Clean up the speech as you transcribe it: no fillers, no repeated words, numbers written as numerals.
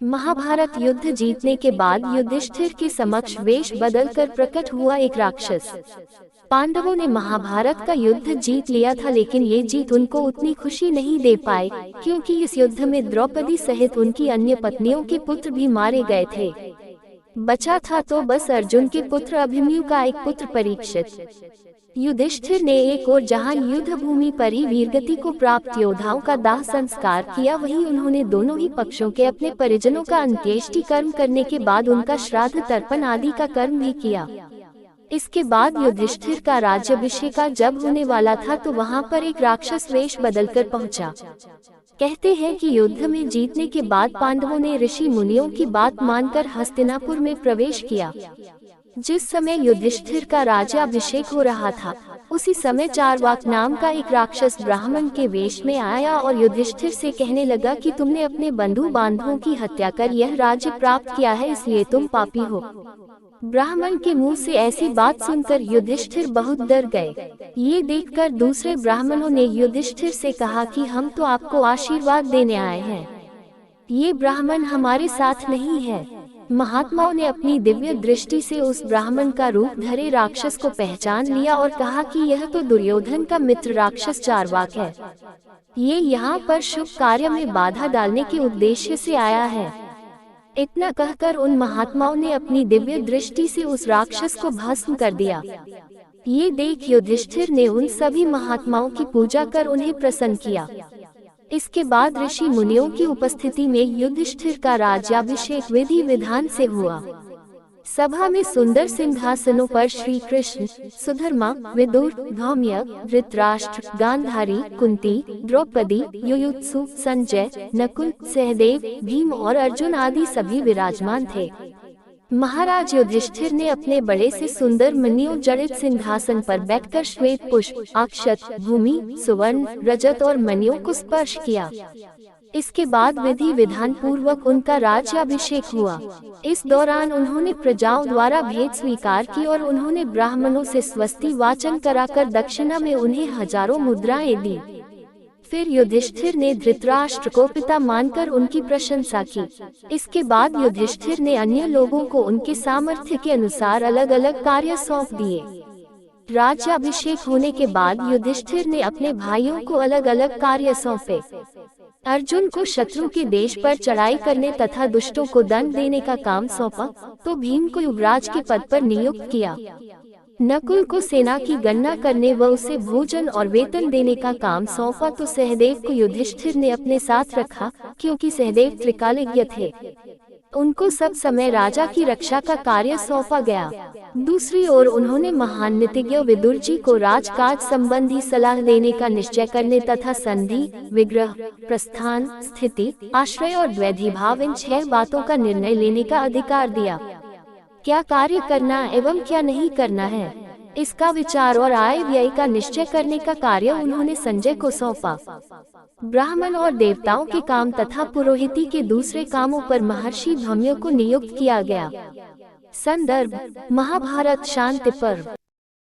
महाभारत युद्ध जीतने के बाद युधिष्ठिर के समक्ष वेश बदलकर प्रकट हुआ एक राक्षस। पांडवों ने महाभारत का युद्ध जीत लिया था, लेकिन ये जीत उनको उतनी खुशी नहीं दे पाए, क्योंकि इस युद्ध में द्रौपदी सहित उनकी अन्य पत्नियों के पुत्र भी मारे गए थे। बचा था तो बस अर्जुन के पुत्र अभिमन्यु का एक पुत्र परीक्षित। युधिष्ठिर ने एक और जहां युद्ध भूमि पर ही वीरगति को प्राप्त योद्धाओं का दाह संस्कार किया, वहीं उन्होंने दोनों ही पक्षों के अपने परिजनों का अंत्येष्टि कर्म करने के बाद उनका श्राद्ध तर्पण आदि का कर्म भी किया। इसके बाद युधिष्ठिर का राज्याभिषेक जब होने वाला था तो वहां पर एक राक्षस वेश बदलकर पहुंचा। कहते हैं कि युद्ध में जीतने के बाद पांडवों ने ऋषि मुनियों की बात मानकर हस्तिनापुर में प्रवेश किया। जिस समय युधिष्ठिर का राज्याभिषेक हो रहा था, उसी समय चारवाक नाम का एक राक्षस ब्राह्मण के वेश में आया और युधिष्ठिर से कहने लगा कि तुमने अपने बंधु बांधवों की हत्या कर यह राज्य प्राप्त किया है, इसलिए तुम पापी हो। ब्राह्मण के मुंह से ऐसी बात सुनकर युधिष्ठिर बहुत डर गए। ये देखकर दूसरे ब्राह्मणों ने युधिष्ठिर से कहा कि हम तो आपको आशीर्वाद देने आए हैं, ये ब्राह्मण हमारे साथ नहीं है। महात्माओं ने अपनी दिव्य दृष्टि से उस ब्राह्मण का रूप धरे राक्षस को पहचान लिया और कहा कि यह तो दुर्योधन का मित्र राक्षस चारवाक है। ये यहाँ पर शुभ कार्य में बाधा डालने के उद्देश्य से आया है। इतना कहकर उन महात्माओं ने अपनी दिव्य दृष्टि से उस राक्षस को भस्म कर दिया। ये देख युधिष्ठिर ने उन सभी महात्माओं की पूजा कर उन्हें प्रसन्न किया। इसके बाद ऋषि मुनियों की उपस्थिति में युधिष्ठिर का राज्याभिषेक विधि विधान से हुआ। सभा में सुंदर सिंहासनों पर श्री कृष्ण, सुधर्मा, विदुर, धौम्य, धृतराष्ट्र, गांधारी, कुंती, द्रौपदी, युयुत्सु, संजय, नकुल, सहदेव, भीम और अर्जुन आदि सभी विराजमान थे। महाराज युधिष्ठिर ने अपने बड़े से सुंदर मणियों जड़ित सिंहासन पर बैठकर श्वेत पुष्प, अक्षत, भूमि, सुवर्ण, रजत और मणियों को स्पर्श किया। इसके बाद विधि विधान पूर्वक उनका राज्याभिषेक हुआ। इस दौरान उन्होंने प्रजाओं द्वारा भेंट स्वीकार की और उन्होंने ब्राह्मणों से स्वस्ति वाचन कराकर दक्षिणा में उन्हें हजारों मुद्राएं दी। फिर युधिष्ठिर ने धृतराष्ट्र को पिता मानकर उनकी प्रशंसा की। इसके बाद युधिष्ठिर ने अन्य लोगों को उनके सामर्थ्य के अनुसार अलग अलग कार्य सौंप दिए। राज्याभिषेक होने के बाद युधिष्ठिर ने अपने भाइयों को अलग अलग कार्य सौंपे। अर्जुन को शत्रु के देश पर चढ़ाई करने तथा दुष्टों को दंड देने का काम सौंपा, तो भीम को युवराज के पद पर नियुक्त किया। नकुल को सेना की गणना करने व उसे भोजन और वेतन देने का काम सौंपा, तो सहदेव को युधिष्ठिर ने अपने साथ रखा, क्योंकि सहदेव त्रिकालज्ञ थे। उनको सब समय राजा की रक्षा का कार्य सौंपा गया। दूसरी ओर उन्होंने महान नीतिज्ञ विदुर जी को राजकाज संबंधी सलाह देने का निश्चय करने तथा संधि, विग्रह, प्रस्थान, स्थिति, आश्रय और द्वैधीभाव इन 6 बातों का निर्णय लेने का अधिकार दिया। क्या कार्य करना एवं क्या नहीं करना है, इसका विचार और आय व्यय का निश्चय करने का कार्य उन्होंने संजय को सौंपा। ब्राह्मण और देवताओं के काम तथा पुरोहिती के दूसरे कामों पर महर्षि धौम्य को नियुक्त किया गया। संदर्भ: महाभारत शांति पर्व।